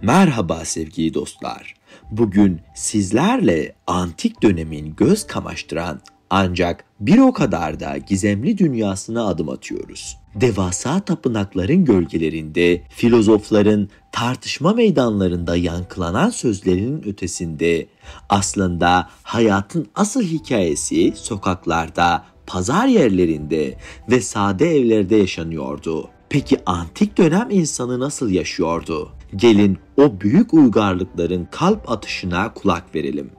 Merhaba sevgili dostlar. Bugün sizlerle antik dönemin göz kamaştıran ancak bir o kadar da gizemli dünyasına adım atıyoruz. Devasa tapınakların gölgelerinde, filozofların tartışma meydanlarında yankılanan sözlerinin ötesinde aslında hayatın asıl hikayesi sokaklarda, pazar yerlerinde ve sade evlerde yaşanıyordu. Peki antik dönem insanı nasıl yaşıyordu? Gelin o büyük uygarlıkların kalp atışına kulak verelim.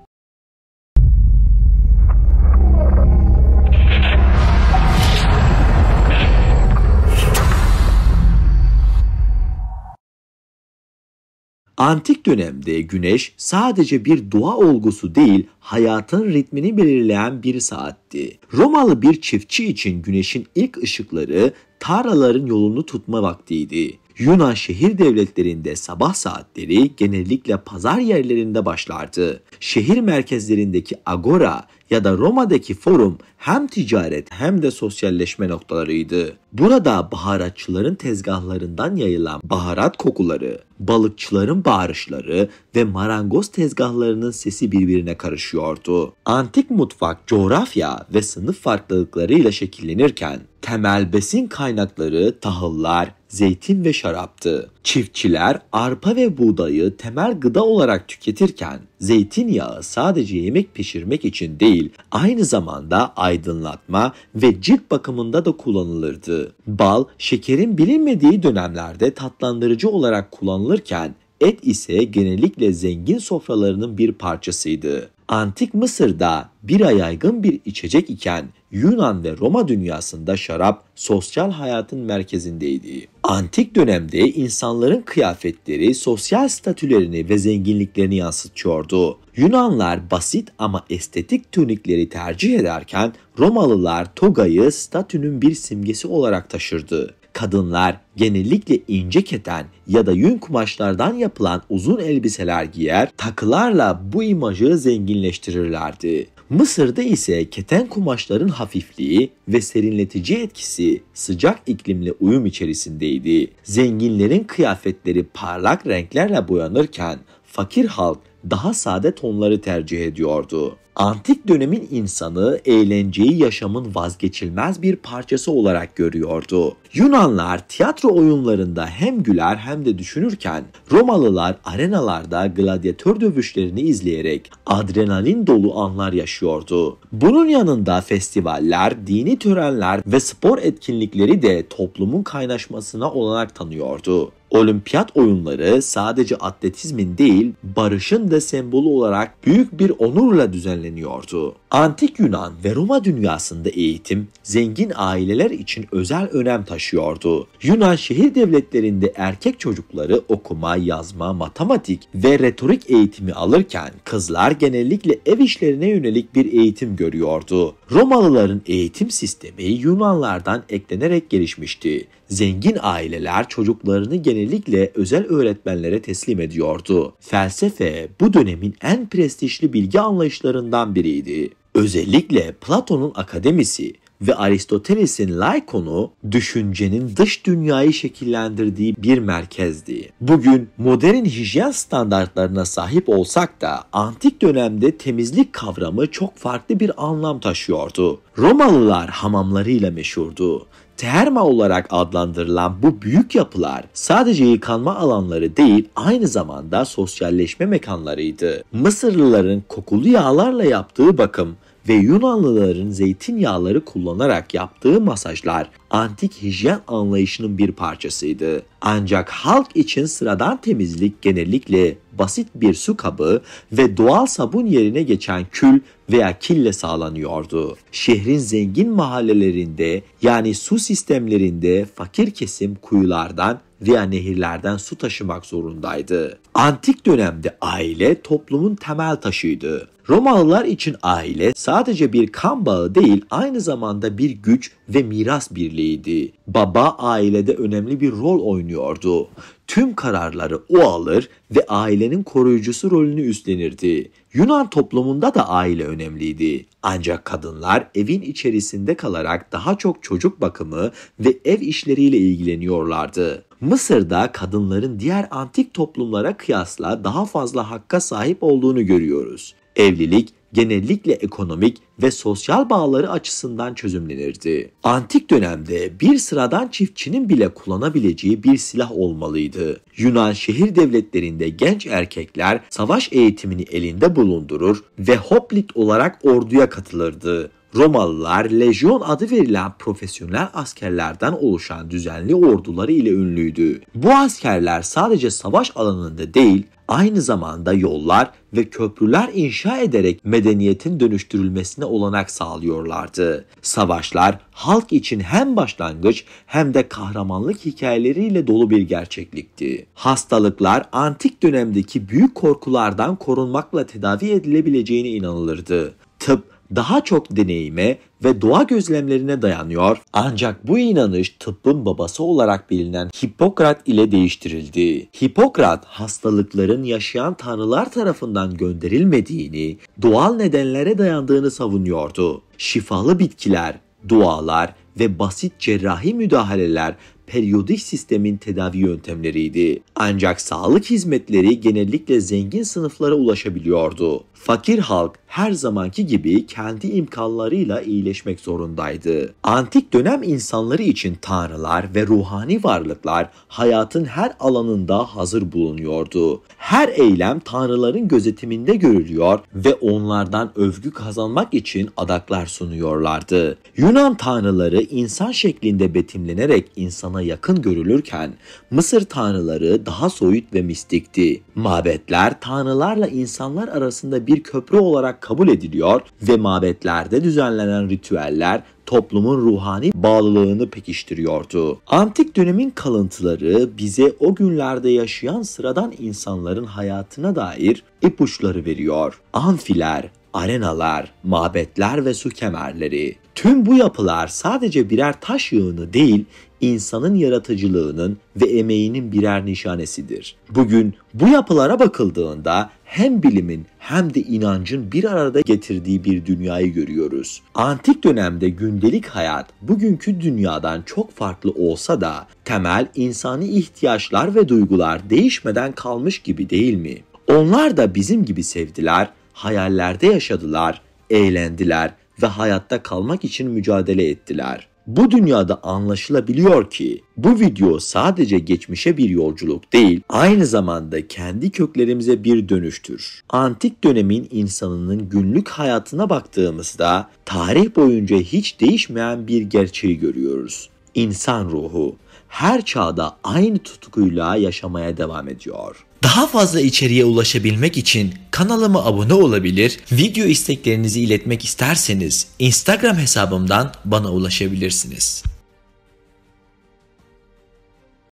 Antik dönemde güneş sadece bir doğa olgusu değil, hayatın ritmini belirleyen bir saatti. Romalı bir çiftçi için güneşin ilk ışıkları tarlaların yolunu tutma vaktiydi. Yunan şehir devletlerinde sabah saatleri genellikle pazar yerlerinde başlardı. Şehir merkezlerindeki agora ya da Roma'daki forum hem ticaret hem de sosyalleşme noktalarıydı. Burada baharatçıların tezgahlarından yayılan baharat kokuları, balıkçıların bağırışları ve marangoz tezgahlarının sesi birbirine karışıyordu. Antik mutfak coğrafya ve sınıf farklılıklarıyla şekillenirken temel besin kaynakları tahıllar, zeytin ve şaraptı. Çiftçiler arpa ve buğdayı temel gıda olarak tüketirken zeytinyağı sadece yemek pişirmek için değil, aynı zamanda aydınlatma ve cilt bakımında da kullanılırdı. Bal, şekerin bilinmediği dönemlerde tatlandırıcı olarak kullanılırken et ise genellikle zengin sofralarının bir parçasıydı. Antik Mısır'da bira yaygın bir içecek iken Yunan ve Roma dünyasında şarap sosyal hayatın merkezindeydi. Antik dönemde insanların kıyafetleri sosyal statülerini ve zenginliklerini yansıtıyordu. Yunanlar basit ama estetik tunikleri tercih ederken Romalılar togayı statünün bir simgesi olarak taşırdı. Kadınlar genellikle ince keten ya da yün kumaşlardan yapılan uzun elbiseler giyer, takılarla bu imajı zenginleştirirlerdi. Mısır'da ise keten kumaşların hafifliği ve serinletici etkisi sıcak iklimle uyum içerisindeydi. Zenginlerin kıyafetleri parlak renklerle boyanırken fakir halk daha sade tonları tercih ediyordu. Antik dönemin insanı eğlenceyi yaşamın vazgeçilmez bir parçası olarak görüyordu. Yunanlar tiyatro oyunlarında hem güler hem de düşünürken Romalılar arenalarda gladyatör dövüşlerini izleyerek adrenalin dolu anlar yaşıyordu. Bunun yanında festivaller, dini törenler ve spor etkinlikleri de toplumun kaynaşmasına olanak tanıyordu. Olimpiyat oyunları sadece atletizmin değil, barışın da sembolü olarak büyük bir onurla düzenleniyordu. Antik Yunan ve Roma dünyasında eğitim, zengin aileler için özel önem taşıyordu. Yunan şehir devletlerinde erkek çocukları okuma, yazma, matematik ve retorik eğitimi alırken kızlar genellikle ev işlerine yönelik bir eğitim görüyordu. Romalıların eğitim sistemi Yunanlardan eklenerek gelişmişti. Zengin aileler çocuklarını genellikle özel öğretmenlere teslim ediyordu. Felsefe bu dönemin en prestijli bilgi anlayışlarından biriydi. Özellikle Platon'un akademisi ve Aristoteles'in laikonu düşüncenin dış dünyayı şekillendirdiği bir merkezdi. Bugün modern hijyen standartlarına sahip olsak da antik dönemde temizlik kavramı çok farklı bir anlam taşıyordu. Romalılar hamamlarıyla meşhurdu. Terma olarak adlandırılan bu büyük yapılar sadece yıkanma alanları değil, aynı zamanda sosyalleşme mekanlarıydı. Mısırlıların kokulu yağlarla yaptığı bakım ve Yunanlıların zeytinyağları kullanarak yaptığı masajlar antik hijyen anlayışının bir parçasıydı. Ancak halk için sıradan temizlik genellikle basit bir su kabı ve doğal sabun yerine geçen kül veya kille sağlanıyordu. Şehrin zengin mahallelerinde yani su sistemlerinde fakir kesim kuyulardan veya nehirlerden su taşımak zorundaydı. Antik dönemde aile toplumun temel taşıydı. Romalılar için aile sadece bir kan bağı değil, aynı zamanda bir güç ve miras birliğiydi. Baba ailede önemli bir rol oynuyordu. Tüm kararları o alır ve ailenin koruyucusu rolünü üstlenirdi. Yunan toplumunda da aile önemliydi. Ancak kadınlar evin içerisinde kalarak daha çok çocuk bakımı ve ev işleriyle ilgileniyorlardı. Mısır'da kadınların diğer antik toplumlara kıyasla daha fazla hakka sahip olduğunu görüyoruz. Evlilik genellikle ekonomik ve sosyal bağları açısından çözümlenirdi. Antik dönemde bir sıradan çiftçinin bile kullanabileceği bir silah olmalıydı. Yunan şehir devletlerinde genç erkekler savaş eğitimini elinde bulundurur ve hoplit olarak orduya katılırdı. Romalılar lejyon adı verilen profesyonel askerlerden oluşan düzenli orduları ile ünlüydü. Bu askerler sadece savaş alanında değil, aynı zamanda yollar ve köprüler inşa ederek medeniyetin dönüştürülmesine olanak sağlıyorlardı. Savaşlar halk için hem başlangıç hem de kahramanlık hikayeleriyle dolu bir gerçeklikti. Hastalıklar antik dönemdeki büyük korkulardan korunmakla tedavi edilebileceğine inanılırdı. Tıp daha çok deneyime ve doğa gözlemlerine dayanıyor, ancak bu inanış tıbbın babası olarak bilinen Hipokrat ile değiştirildi. Hipokrat hastalıkların yaşayan tanrılar tarafından gönderilmediğini, doğal nedenlere dayandığını savunuyordu. Şifalı bitkiler, dualar ve basit cerrahi müdahaleler periyodik sistemin tedavi yöntemleriydi. Ancak sağlık hizmetleri genellikle zengin sınıflara ulaşabiliyordu. Fakir halk her zamanki gibi kendi imkanlarıyla iyileşmek zorundaydı. Antik dönem insanları için tanrılar ve ruhani varlıklar hayatın her alanında hazır bulunuyordu. Her eylem tanrıların gözetiminde görülüyor ve onlardan övgü kazanmak için adaklar sunuyorlardı. Yunan tanrıları insan şeklinde betimlenerek insana yakın görülürken Mısır tanrıları daha soyut ve mistikti. Mabetler tanrılarla insanlar arasında bir köprü olarak kabul ediliyor ve mabetlerde düzenlenen ritüeller toplumun ruhani bağlılığını pekiştiriyordu. Antik dönemin kalıntıları bize o günlerde yaşayan sıradan insanların hayatına dair ipuçları veriyor. Amfiler, arenalar, mabetler ve su kemerleri. Tüm bu yapılar sadece birer taş yığını değil, insanın yaratıcılığının ve emeğinin birer nişanesidir. Bugün bu yapılara bakıldığında hem bilimin hem de inancın bir arada getirdiği bir dünyayı görüyoruz. Antik dönemde gündelik hayat bugünkü dünyadan çok farklı olsa da temel insani ihtiyaçlar ve duygular değişmeden kalmış gibi değil mi? Onlar da bizim gibi sevdiler, hayallerde yaşadılar, eğlendiler ve hayatta kalmak için mücadele ettiler. Bu dünyada anlaşılabiliyor ki bu video sadece geçmişe bir yolculuk değil, aynı zamanda kendi köklerimize bir dönüştür. Antik dönemin insanının günlük hayatına baktığımızda tarih boyunca hiç değişmeyen bir gerçeği görüyoruz. İnsan ruhu her çağda aynı tutkuyla yaşamaya devam ediyor. Daha fazla içeriğe ulaşabilmek için kanalıma abone olabilir, video isteklerinizi iletmek isterseniz Instagram hesabımdan bana ulaşabilirsiniz.